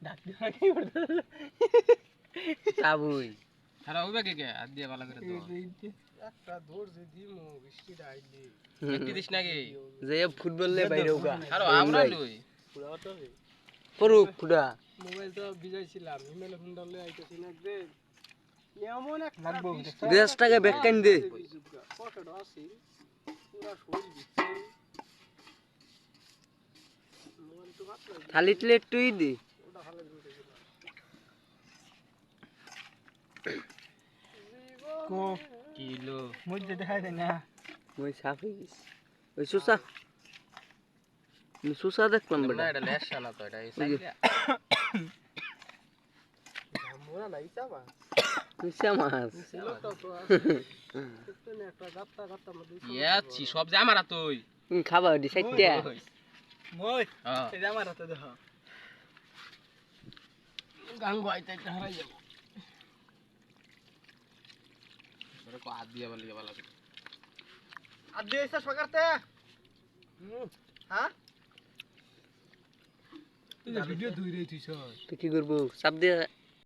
ডাক দিয়া কি করতে চাবুই আরে ওইবা কে হাত দিয়ে ভালো করে দাও একটা ধর যে দিমু বৃষ্টিটা আইলি একটি দিস নাকি যে ফুটবল লে বাইরেও গা আরে আমরা লই পুরাটা রে করুক ফুটা মোবাইল তো ভিজাইছিলাম ইমেলে ফোন ডালে আইতেছি না দে এমন একটা লাগবো, 10 টাকা ব্যাগ কান দে পকেট আছে পুরা শরীর ভিজছে মোবাইল তো হাত লাগে খালি প্লেট তুই দে ওটা হালে উঠে গেল কো কিলো মধ্যে দেখা যায় না মই সাফি ওই সুসা সুসা দেখলাম না বেটা এটা লেশা না তো এটা এই সাইডে মোরা নাই চাবা সুসা মাছ ছিল তো তো আছে একটু না একটা গাত্তা গাত্তা মধ্যে ইয়াচ্ছি সব যে আমার তুই খাবা দি সাইডটা মই হ্যাঁ এই যে আমার হাতে দেখো গাঙ্গো আইতে হারাই যাব ওরে কো হাত দিয়ে বলি ভালো করে আর দিয়েছ সকারতে হ্যাঁ ভিডিও ধুই রইছিস তুই কি করবো চাপ দিয়ে